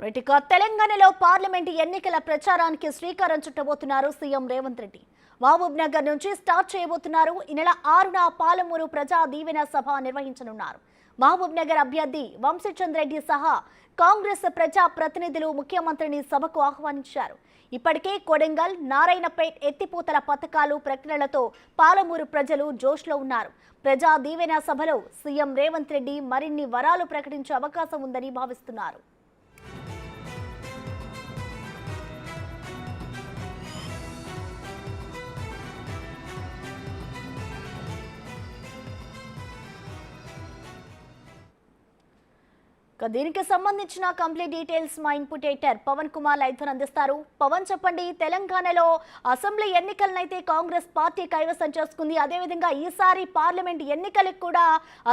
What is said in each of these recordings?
ఇక తెలంగాణలో పార్లమెంటు ఎన్నికల ప్రచారానికి శ్రీకారం చుట్టబోతున్నారు సీఎం రేవంత్ రెడ్డి. మహబూబ్ నగర్ నుంచి స్టార్ట్ చేయబోతున్నారు. ఈ నెల 6న పాలమూరు ప్రజా దీవెన సభ నిర్వహించనున్నారు. మహబూబ్ నగర్ అభ్యర్థి వంశీచంద్ రెడ్డి సహా కాంగ్రెస్ ప్రజా ప్రతినిధులు ముఖ్యమంత్రిని సభకు ఆహ్వానించారు. ఇప్పటికే కొడంగల్, నారాయణపేట్ ఎత్తిపోతల పథకాలు ప్రకటనలతో పాలమూరు ప్రజలు జోష్లో ఉన్నారు. ప్రజా దీవెన సభలో సీఎం రేవంత్ రెడ్డి మరిన్ని వరాలు ప్రకటించే అవకాశం ఉందని భావిస్తున్నారు. దీనికి సంబంధించిన కంప్లీట్ డీటెయిల్స్ మా input editor Pavan Kumar live అందిస్తారు. పవన్, చెప్పండి, తెలంగాణలో అసెంబ్లీ ఎన్నికలనైతే కాంగ్రెస్ పార్టీ కైవసం చేసుకుంది. అదేవిధంగా ఈసారి పార్లమెంట్ ఎన్నికలకు కూడా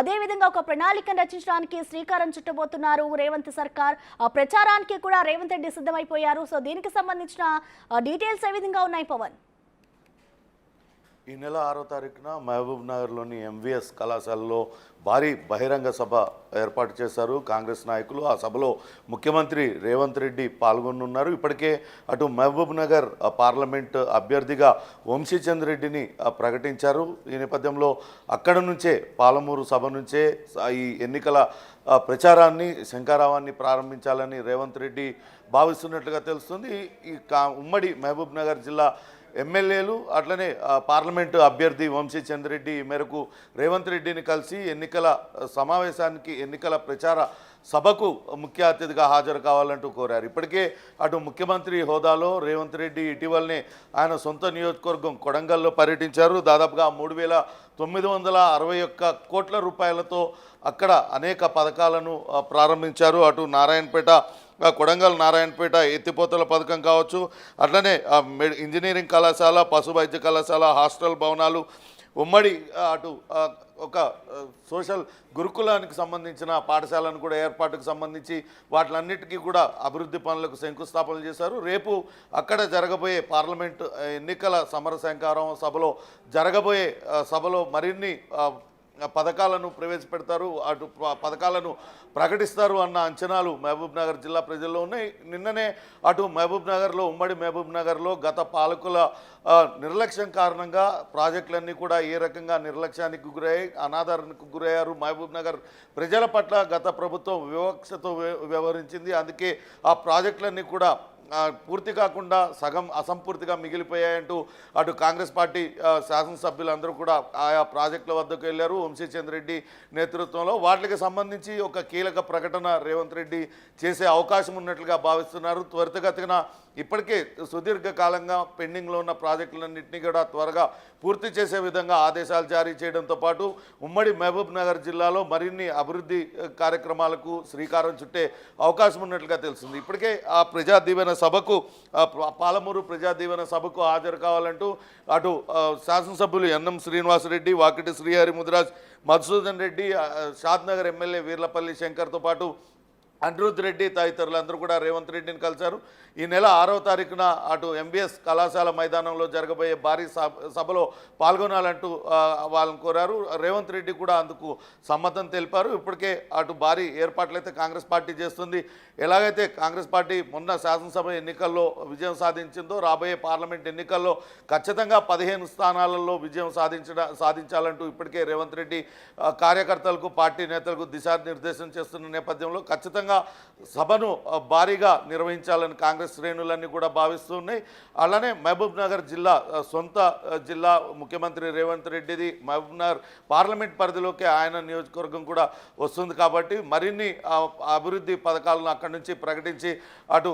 అదేవిధంగా ఒక ప్రణాళికను రచించడానికి శ్రీకారం చుట్టబోతున్నారు రేవంత్ సర్కార్. ఆ ప్రచారానికి కూడా రేవంత్ రెడ్డి సిద్ధమైపోయారు. సో దీనికి సంబంధించిన డీటెయిల్స్ ఏ విధంగా ఉన్నాయి పవన్? ఈ నెల 6వ తారీఖున మహబూబ్ నగర్లోని ఎంవీఎస్ కళాశాలలో భారీ బహిరంగ సభ ఏర్పాటు చేశారు కాంగ్రెస్ నాయకులు. ఆ సభలో ముఖ్యమంత్రి రేవంత్ రెడ్డి పాల్గొనున్నారు. ఇప్పటికే అటు మహబూబ్ నగర్ పార్లమెంట్ అభ్యర్థిగా వంశీచంద్ రెడ్డిని ప్రకటించారు. ఈ నేపథ్యంలో అక్కడ నుంచే పాలమూరు సభ నుంచే ఈ ఎన్నికల ప్రచారాన్ని, శంఖారావాన్ని ప్రారంభించాలని రేవంత్ రెడ్డి భావిస్తున్నట్లుగా తెలుస్తుంది. ఈ ఉమ్మడి మహబూబ్ నగర్ జిల్లా ఎమ్మెల్యేలు అట్లనే పార్లమెంటు అభ్యర్థి వంశీచంద్ రెడ్డి మేరకు రేవంత్ రెడ్డిని కలిసి ఎన్నికల సమావేశానికి, ఎన్నికల ప్రచార సభకు ముఖ్య అతిథిగా హాజరు కావాలంటూ కోరారు. ఇప్పటికే అటు ముఖ్యమంత్రి హోదాలో రేవంత్ రెడ్డి ఇటీవలనే ఆయన సొంత నియోజకవర్గం కొడంగల్లో పర్యటించారు. దాదాపుగా 3,961 కోట్ల రూపాయలతో అక్కడ అనేక పథకాలను ప్రారంభించారు. అటు నారాయణపేట, కొడంగల్ నారాయణపేట ఎత్తిపోతల పథకం కావచ్చు, అట్లనే ఇంజనీరింగ్ కళాశాల, పశు వైద్య కళాశాల, హాస్టల్ భవనాలు, ఉమ్మడి అటు ఒక సోషల్ గురుకులానికి సంబంధించిన పాఠశాలను కూడా ఏర్పాటుకు సంబంధించి వాటిలన్నిటికీ కూడా అభివృద్ధి పనులకు శంకుస్థాపన చేశారు. రేపు అక్కడ జరగబోయే పార్లమెంటు ఎన్నికల సమర శంఖారావం సభలో జరగబోయే సభలో మరిన్ని పథకాలను ప్రవేశపెడతారు, అటు పథకాలను ప్రకటిస్తారు అన్న అంచనాలు మహబూబ్ నగర్ జిల్లా ప్రజల్లో ఉన్నాయి. నిన్ననే అటు మహబూబ్ నగర్లో, ఉమ్మడి మహబూబ్ నగర్లో గత పాలకుల నిర్లక్ష్యం కారణంగా ప్రాజెక్టులన్నీ కూడా ఏ రకంగా నిర్లక్ష్యానికి గురయ్యాయి, అనాదరణకు గురయ్యారు. మహబూబ్ నగర్ ప్రజల పట్ల గత ప్రభుత్వం వివక్షతో వ్యవహరించింది. అందుకే ఆ ప్రాజెక్టులన్నీ కూడా పూర్తి కాకుండా సగం అసంపూర్తిగా మిగిలిపోయాయంటూ అటు కాంగ్రెస్ పార్టీ శాసనసభ్యులందరూ కూడా ఆయా ప్రాజెక్టుల వద్దకు వెళ్ళారు వంశీచంద్ రెడ్డి నేతృత్వంలో. వాటికి సంబంధించి ఒక కీలక ప్రకటన రేవంత్ రెడ్డి చేసే అవకాశం ఉన్నట్లుగా భావిస్తున్నారు. త్వరితగతిన ఇప్పటికే సుదీర్ఘకాలంగా పెండింగ్లో ఉన్న ప్రాజెక్టులన్నింటినీ కూడా త్వరగా పూర్తి చేసే విధంగా ఆదేశాలు జారీ చేయడంతో పాటు ఉమ్మడి మహబూబ్ నగర్ జిల్లాలో మరిన్ని అభివృద్ధి కార్యక్రమాలకు శ్రీకారం చుట్టే అవకాశం ఉన్నట్లుగా తెలుస్తుంది. ఇప్పటికే ఆ ప్రజా దీవెన సభకు, పాలమూరు ప్రజా దీవెన సభకు హాజరు కావాలంటూ అటు శాసనసభ్యులు ఎన్ఎం శ్రీనివాసరెడ్డి, వాకిటి శ్రీహరి ముదిరాజ్, మధుసూదన్ రెడ్డి, షాద్నగర్ ఎమ్మెల్యే వీర్లపల్లి శంకర్తో పాటు అనిరుద్ రెడ్డి తదితరులందరూ కూడా రేవంత్ రెడ్డిని కలిశారు. ఈ నెల 6వ తారీఖున అటు ఎంబీఎస్ కళాశాల మైదానంలో జరగబోయే భారీ సభలో పాల్గొనాలంటూ వాళ్ళని కోరారు. రేవంత్ రెడ్డి కూడా అందుకు సమ్మతం తెలిపారు. ఇప్పటికే అటు భారీ ఏర్పాట్లయితే కాంగ్రెస్ పార్టీ చేస్తుంది. ఎలాగైతే కాంగ్రెస్ పార్టీ మొన్న శాసనసభ ఎన్నికల్లో విజయం సాధించిందో రాబోయే పార్లమెంట్ ఎన్నికల్లో ఖచ్చితంగా 15 స్థానాలలో విజయం సాధించాలంటూ ఇప్పటికే రేవంత్ రెడ్డి కార్యకర్తలకు, పార్టీ నేతలకు దిశానిర్దేశం చేస్తున్న నేపథ్యంలో ఖచ్చితంగా సభను భారీగా నిర్వహించాలని కాంగ్రెస్ శ్రేణులన్నీ కూడా భావిస్తున్నాయి. అలానే మహబూబ్ నగర్ జిల్లా సొంత జిల్లా ముఖ్యమంత్రి రేవంత్ రెడ్డిది. మహబూబ్ నగర్ పార్లమెంట్ పరిధిలోకి ఆయన నియోజకవర్గం కూడా వస్తుంది కాబట్టి మరిన్ని అభివృద్ధి పథకాలను అక్కడి నుంచి ప్రకటించి అటు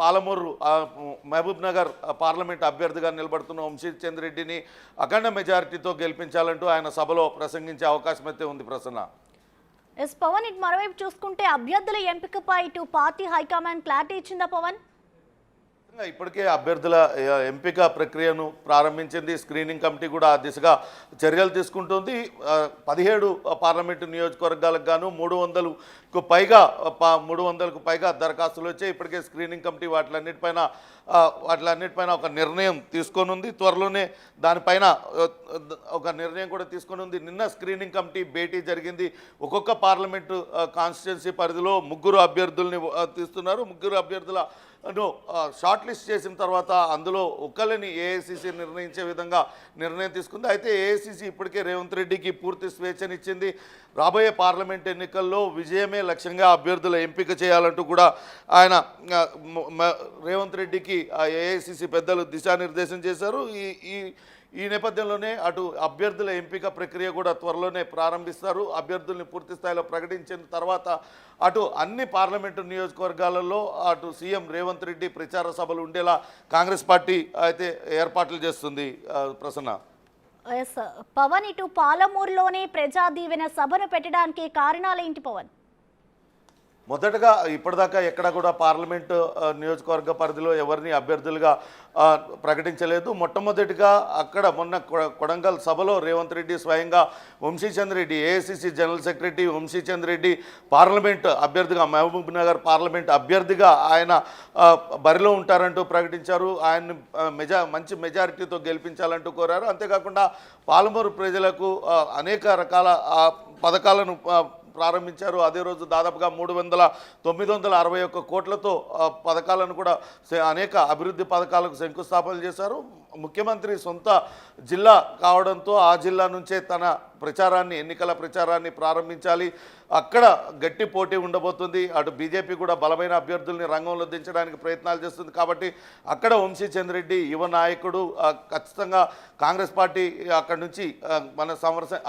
పాలమూరు మహబూబ్ నగర్ పార్లమెంట్ అభ్యర్థిగా నిలబడుతున్న వంశీచంద్ రెడ్డిని అఖండ మెజారిటీతో గెలిపించాలంటూ ఆయన సభలో ప్రసంగించే అవకాశం అయితే ఉంది. ప్రసన్న. పవన్, ఇటు మరోవైపు చూసుకుంటే అభ్యర్థుల ఎంపికపై ఇటు పార్టీ హైకమాండ్ క్లారిటీ ఇచ్చిందా పవన్? ఇప్పటికే అభ్యర్థుల ఎంపిక ప్రక్రియను ప్రారంభించింది. స్క్రీనింగ్ కమిటీ కూడా ఆ దిశగా చర్యలు తీసుకుంటుంది. 17 పార్లమెంటు నియోజకవర్గాలకు గాను 300కు పైగా దరఖాస్తులు వచ్చాయి. ఇప్పటికే స్క్రీనింగ్ కమిటీ వాటిలన్నిటిపైన ఒక నిర్ణయం తీసుకొనుంది. త్వరలోనే దానిపైన ఒక నిర్ణయం కూడా తీసుకొనుంది. నిన్న స్క్రీనింగ్ కమిటీ భేటీ జరిగింది. ఒక్కొక్క పార్లమెంటు కాన్స్టిట్యున్సీ పరిధిలో 3 అభ్యర్థుల్ని తీస్తున్నారు. 3 అభ్యర్థులను షార్ట్ లిస్ట్ చేసిన తర్వాత అందులో ఒకరిని ఏఐసిసి నిర్ణయించే విధంగా నిర్ణయం తీసుకుంది. అయితే ఏఐసిసి ఇప్పటికే రేవంత్ రెడ్డికి పూర్తి స్వేచ్ఛనిచ్చింది. రాబోయే పార్లమెంట్ ఎన్నికల్లో విజయమే లక్ష్యంగా అభ్యర్థుల ఎంపిక చేయాలంటూ కూడా ఆయన రేవంత్ రెడ్డికి ఏఐసిసి పెద్దలు దిశానిర్దేశం చేశారు. ఈ నేపథ్యంలోనే అటు అభ్యర్థుల ఎంపిక ప్రక్రియ కూడా త్వరలోనే ప్రారంభిస్తారు. అభ్యర్థుల్ని పూర్తి స్థాయిలో ప్రకటించిన తర్వాత అటు అన్ని పార్లమెంటు నియోజకవర్గాలలో అటు సీఎం రేవంత్ రెడ్డి ప్రచార సభలు ఉండేలా కాంగ్రెస్ పార్టీ అయితే ఏర్పాట్లు చేస్తుంది. ప్రసన్న, పవన్ ఇటు పాలమూరులోనే ప్రజా దీవెన సభను పెట్టడానికి కారణాలు ఏంటి పవన్? మొదటగా ఇప్పటిదాకా ఎక్కడ కూడా పార్లమెంటు నియోజకవర్గ పరిధిలో ఎవరిని అభ్యర్థులుగా ప్రకటించలేదు. మొట్టమొదటిగా అక్కడ మొన్న కొడంగల్ సభలో రేవంత్ రెడ్డి స్వయంగా Vamshichand Reddy, AICC general secretary Vamshichand Reddy parliament అభ్యర్థిగా, మహబూబ్ నగర్ పార్లమెంట్ అభ్యర్థిగా ఆయన బరిలో ఉంటారంటూ ప్రకటించారు. ఆయన్ని మంచి మెజారిటీతో గెలిపించాలంటూ కోరారు. అంతేకాకుండా పాలమూరు ప్రజలకు అనేక రకాల పథకాలను ప్రారంభించారు. అదే రోజు దాదాపుగా 961 కోట్లతో పథకాలను కూడా అనేక అభివృద్ధి పథకాలకు శంకుస్థాపన చేశారు. ముఖ్యమంత్రి సొంత జిల్లా కావడంతో ఆ జిల్లా నుంచే తన ఎన్నికల ప్రచారాన్ని ప్రారంభించాలి. అక్కడ గట్టి పోటీ ఉండబోతుంది. అటు బీజేపీ కూడా బలమైన అభ్యర్థుల్ని రంగంలో దించడానికి ప్రయత్నాలు చేస్తుంది. కాబట్టి అక్కడ వంశీచంద్ రెడ్డి యువ నాయకుడు ఖచ్చితంగా కాంగ్రెస్ పార్టీ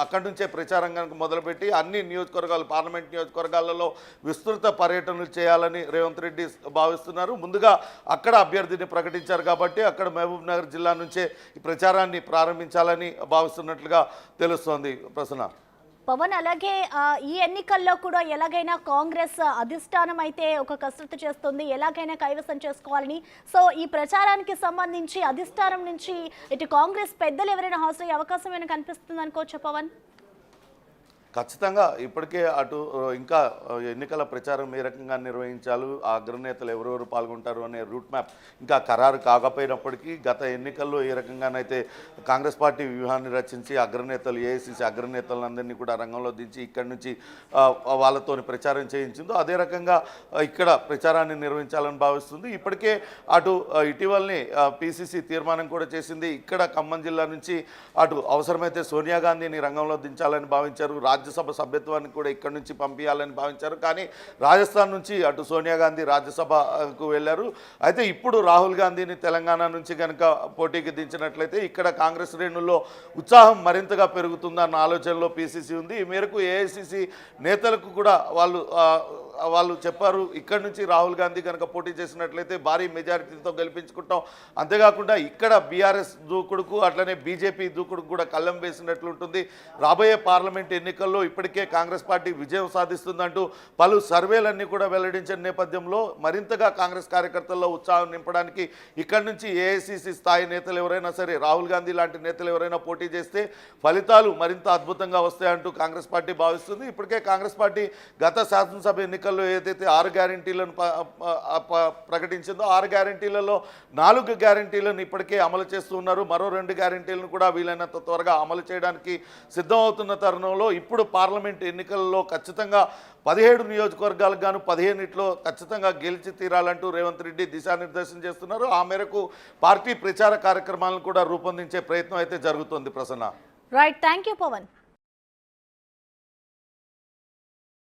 అక్కడి నుంచే ప్రచారం కనుక మొదలుపెట్టి అన్ని నియోజకవర్గాలు, పార్లమెంట్ నియోజకవర్గాలలో విస్తృత పర్యటనలు చేయాలని రేవంత్ రెడ్డి భావిస్తున్నారు. ముందుగా అక్కడ అభ్యర్థిని ప్రకటించారు కాబట్టి అక్కడ మహబూబ్ నగర్ జిల్లా నుంచే ఈ ప్రచారాన్ని ప్రారంభించాలని భావిస్తున్నట్లుగా తెలుస్తోంది. ప్రసన్న, పవన్, అలాగే ఈ ఎన్నికల్లో కూడా ఎలాగైనా కాంగ్రెస్ అధిష్టానం అయితే ఒక కసరత్తు చేస్తుంది, ఎలాగైనా కైవసం చేసుకోవాలని. సో ఈ ప్రచారానికి సంబంధించి అధిష్టానం నుంచి ఇటు కాంగ్రెస్ పెద్దలు ఎవరైనా హాజరయ్యే అవకాశం ఏమైనా కనిపిస్తుంది అనుకోవచ్చా పవన్? ఖచ్చితంగా ఇప్పటికే అటు ఇంకా ఎన్నికల ప్రచారం ఏ రకంగా నిర్వహించాలి, ఆ అగ్రనేతలు ఎవరెవరు పాల్గొంటారు అనే రూట్ మ్యాప్ ఇంకా ఖరారు కాకపోయినప్పటికీ గత ఎన్నికల్లో ఏ రకంగానైతే కాంగ్రెస్ పార్టీ వ్యూహాన్ని రచించి అగ్రనేతలు, ఏఐసిసి అగ్రనేతలందరినీ కూడా రంగంలో దించి ఇక్కడి నుంచి వాళ్ళతో ప్రచారం చేయించిందో అదే రకంగా ఇక్కడ ప్రచారాన్ని నిర్వహించాలని భావిస్తుంది. ఇప్పటికే అటు ఇటీవలనే పిసిసి తీర్మానం కూడా చేసింది. ఇక్కడ ఖమ్మం జిల్లా నుంచి అటు అవసరమైతే సోనియా గాంధీని రంగంలో దించాలని భావించారు. రాజ్యసభ సభ్యత్వాన్ని కూడా ఇక్కడి నుంచి పంపించాలని భావించారు. కానీ రాజస్థాన్ నుంచి అటు సోనియా గాంధీ రాజ్యసభకు వెళ్ళారు. అయితే ఇప్పుడు రాహుల్ గాంధీని తెలంగాణ నుంచి కనుక పోటీకి దించినట్లయితే ఇక్కడ కాంగ్రెస్ శ్రేణుల్లో ఉత్సాహం మరింతగా పెరుగుతుందన్న ఆలోచనలో పిసిసి ఉంది. ఈ మేరకు ఏఐసిసి నేతలకు కూడా వాళ్ళు చెప్పారు, ఇక్కడి నుంచి రాహుల్ గాంధీ కనుక పోటీ చేసినట్లయితే భారీ మెజారిటీతో గెలిపించుకుంటాం. అంతేకాకుండా ఇక్కడ బీఆర్ఎస్ దూకుడుకు అట్లనే బీజేపీ దూకుడుకు కూడా కళ్ళం వేసినట్లుంటుంది. రాబోయే పార్లమెంట్ ఎన్నికల్లో ఇప్పటికే కాంగ్రెస్ పార్టీ విజయం సాధిస్తుందంటూ పలు సర్వేలన్నీ కూడా వెల్లడించిన నేపథ్యంలో మరింతగా కాంగ్రెస్ కార్యకర్తల్లో ఉత్సాహం నింపడానికి ఇక్కడి నుంచి ఏఐసిసి స్థాయి నేతలు ఎవరైనా సరే, రాహుల్ గాంధీ లాంటి నేతలు ఎవరైనా పోటీ చేస్తే ఫలితాలు మరింత అద్భుతంగా వస్తాయంటూ కాంగ్రెస్ పార్టీ భావిస్తుంది. ఇప్పటికే కాంగ్రెస్ పార్టీ గత శాసనసభ ఎన్నికల్లో ఏదైతే 6 గ్యారంటీలను ప్రకటించిందో 6 గ్యారంటీలలో 4 గ్యారంటీలను ఇప్పటికే అమలు చేస్తూ ఉన్నారు. మరో 2 గ్యారంటీలను కూడా వీలైనంత త్వరగా అమలు చేయడానికి సిద్ధమవుతున్న తరుణంలో ఇప్పుడు పార్లమెంట్ ఎన్నికల్లో ఖచ్చితంగా 17 నియోజకవర్గాలకు గాను 15 ఖచ్చితంగా గెలిచి తీరాలంటూ రేవంత్ రెడ్డి దిశానిర్దేశం చేస్తున్నారు. ఆ మేరకు పార్టీ ప్రచార కార్యక్రమాలను కూడా రూపొందించే ప్రయత్నం అయితే జరుగుతోంది. Prasanna, right, thank you Pawan.